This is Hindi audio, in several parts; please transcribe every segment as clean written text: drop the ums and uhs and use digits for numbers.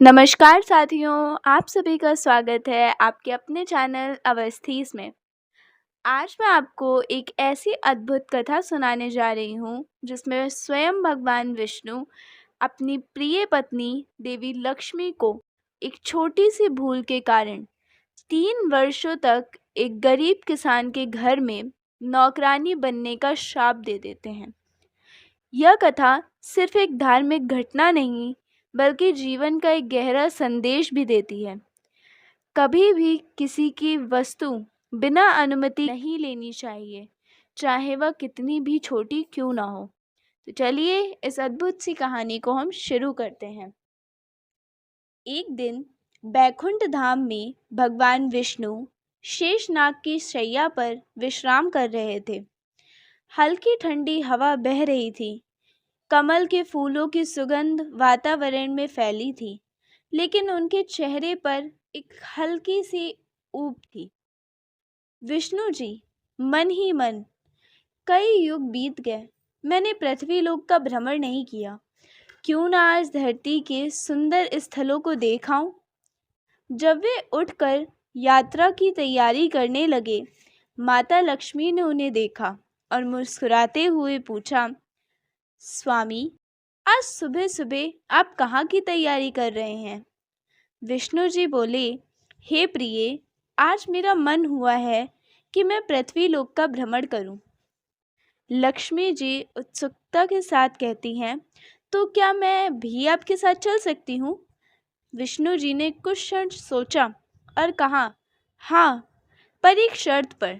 नमस्कार साथियों, आप सभी का स्वागत है आपके अपने चैनल अवस्थीज में। आज मैं आपको एक ऐसी अद्भुत कथा सुनाने जा रही हूँ जिसमें स्वयं भगवान विष्णु अपनी प्रिय पत्नी देवी लक्ष्मी को एक छोटी सी भूल के कारण 3 वर्षों तक एक गरीब किसान के घर में नौकरानी बनने का श्राप दे देते हैं। यह कथा सिर्फ एक धार्मिक घटना नहीं बल्कि जीवन का एक गहरा संदेश भी देती है। कभी भी किसी की वस्तु बिना अनुमति नहीं लेनी चाहिए, चाहे वह कितनी भी छोटी क्यों ना हो। तो चलिए इस अद्भुत सी कहानी को हम शुरू करते हैं। एक दिन बैकुंठ धाम में भगवान विष्णु शेषनाग की शैया पर विश्राम कर रहे थे। हल्की ठंडी हवा बह रही थी। कमल के फूलों की सुगंध वातावरण में फैली थी, लेकिन उनके चेहरे पर एक हल्की सी ऊब थी। विष्णु जी, मन ही मन, कई युग बीत गए, मैंने पृथ्वी लोक का भ्रमण नहीं किया। क्यों ना आज धरती के सुंदर स्थलों को देखाऊं। जब वे उठकर यात्रा की तैयारी करने लगे, माता लक्ष्मी ने उन्हें देखा और मुस्कुराते हुए पूछा, स्वामी, आज सुबह सुबह आप कहाँ की तैयारी कर रहे हैं? विष्णु जी बोले, हे प्रिय, आज मेरा मन हुआ है कि मैं पृथ्वी लोक का भ्रमण करूं। लक्ष्मी जी उत्सुकता के साथ कहती हैं, तो क्या मैं भी आपके साथ चल सकती हूँ? विष्णु जी ने कुछ क्षण सोचा और कहा, हाँ, पर एक शर्त पर।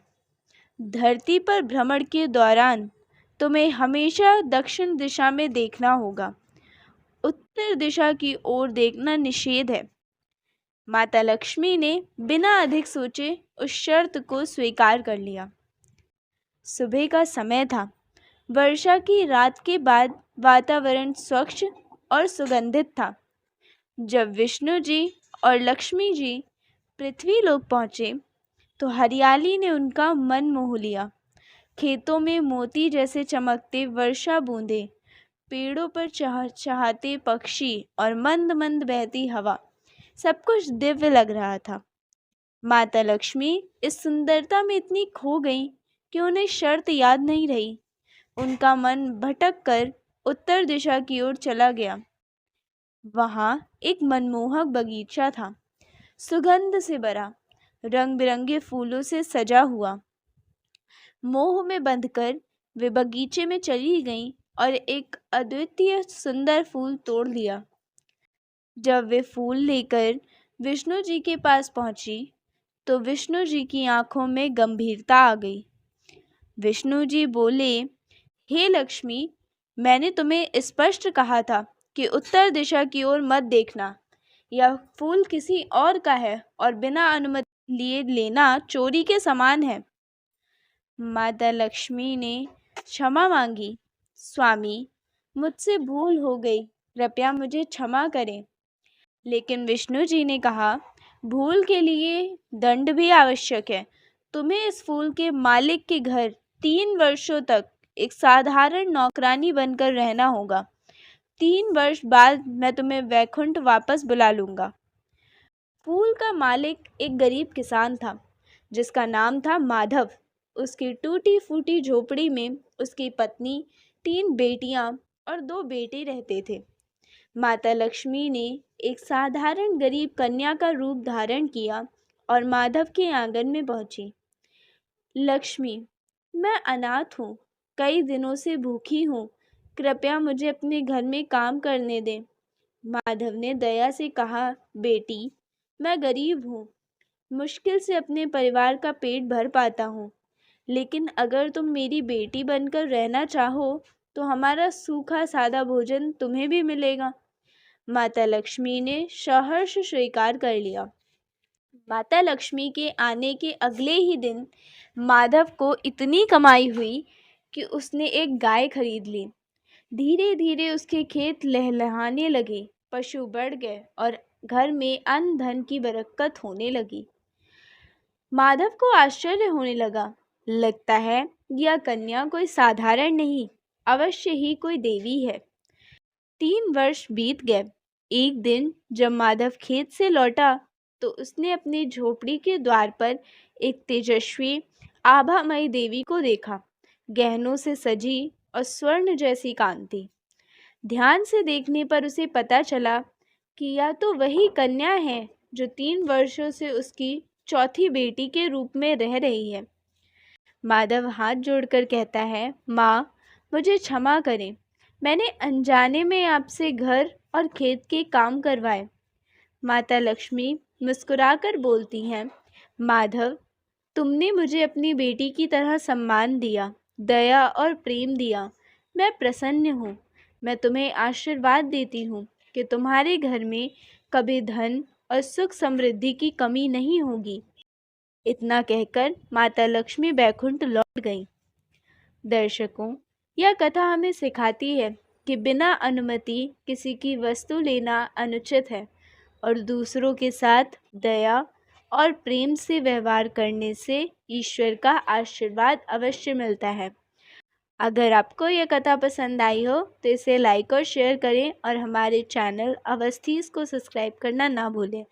धरती पर भ्रमण के दौरान तुम्हें हमेशा दक्षिण दिशा में देखना होगा। उत्तर दिशा की ओर देखना निषेध है। माता लक्ष्मी ने बिना अधिक सोचे उस शर्त को स्वीकार कर लिया। सुबह का समय था। वर्षा की रात के बाद वातावरण स्वच्छ और सुगंधित था। जब विष्णु जी और लक्ष्मी जी पृथ्वी लोक पहुंचे तो हरियाली ने उनका मन मोह लिया। खेतों में मोती जैसे चमकते वर्षा बूंदें, पेड़ों पर चहचहाते पक्षी और मंद मंद बहती हवा, सब कुछ दिव्य लग रहा था। माता लक्ष्मी इस सुंदरता में इतनी खो गईं कि उन्हें शर्त याद नहीं रही। उनका मन भटक कर उत्तर दिशा की ओर चला गया। वहां एक मनमोहक बगीचा था, सुगंध से भरा, रंग बिरंगे फूलों से सजा हुआ। मोह में बंधकर वे बगीचे में चली गईं और एक अद्वितीय सुंदर फूल तोड़ लिया। जब वे फूल लेकर विष्णु जी के पास पहुंची तो विष्णु जी की आंखों में गंभीरता आ गई। विष्णु जी बोले, हे लक्ष्मी, मैंने तुम्हें स्पष्ट कहा था कि उत्तर दिशा की ओर मत देखना। यह फूल किसी और का है और बिना अनुमति लिए लेना चोरी के समान है। माता लक्ष्मी ने क्षमा मांगी, स्वामी, मुझसे भूल हो गई, कृपया मुझे क्षमा करें। लेकिन विष्णु जी ने कहा, भूल के लिए दंड भी आवश्यक है। तुम्हें इस फूल के मालिक के घर 3 वर्षों तक एक साधारण नौकरानी बनकर रहना होगा। 3 वर्ष बाद मैं तुम्हें वैकुंठ वापस बुला लूंगा। फूल का मालिक एक गरीब किसान था जिसका नाम था माधव। उसकी टूटी फूटी झोपड़ी में उसकी पत्नी, 3 बेटियां और 2 बेटे रहते थे। माता लक्ष्मी ने एक साधारण गरीब कन्या का रूप धारण किया और माधव के आंगन में पहुंची। लक्ष्मी, मैं अनाथ हूँ, कई दिनों से भूखी हूँ, कृपया मुझे अपने घर में काम करने दें। माधव ने दया से कहा, बेटी, मैं गरीब हूँ, मुश्किल से अपने परिवार का पेट भर पाता हूँ, लेकिन अगर तुम मेरी बेटी बनकर रहना चाहो तो हमारा सूखा सादा भोजन तुम्हें भी मिलेगा। माता लक्ष्मी ने सहर्ष स्वीकार कर लिया। माता लक्ष्मी के आने के अगले ही दिन माधव को इतनी कमाई हुई कि उसने एक गाय खरीद ली। धीरे धीरे उसके खेत लहलहाने लगे, पशु बढ़ गए और घर में अन्न धन की बरकत होने लगी। माधव को आश्चर्य होने लगा। लगता है यह कन्या कोई साधारण नहीं, अवश्य ही कोई देवी है। 3 वर्ष बीत गए। एक दिन जब माधव खेत से लौटा तो उसने अपनी झोपड़ी के द्वार पर एक तेजस्वी आभामयी देवी को देखा, गहनों से सजी और स्वर्ण जैसी कांति। ध्यान से देखने पर उसे पता चला कि यह तो वही कन्या है जो 3 वर्षों से उसकी चौथी बेटी के रूप में रह रही है। माधव हाथ जोड़कर कहता है, माँ, मुझे क्षमा करें, मैंने अनजाने में आपसे घर और खेत के काम करवाए। माता लक्ष्मी मुस्कुराकर बोलती हैं, माधव, तुमने मुझे अपनी बेटी की तरह सम्मान दिया, दया और प्रेम दिया। मैं प्रसन्न हूँ। मैं तुम्हें आशीर्वाद देती हूँ कि तुम्हारे घर में कभी धन और सुख समृद्धि की कमी नहीं होगी। इतना कहकर माता लक्ष्मी बैकुंठ लौट गईं। दर्शकों, यह कथा हमें सिखाती है कि बिना अनुमति किसी की वस्तु लेना अनुचित है और दूसरों के साथ दया और प्रेम से व्यवहार करने से ईश्वर का आशीर्वाद अवश्य मिलता है। अगर आपको यह कथा पसंद आई हो तो इसे लाइक और शेयर करें और हमारे चैनल अवस्थीज को सब्सक्राइब करना ना भूलें।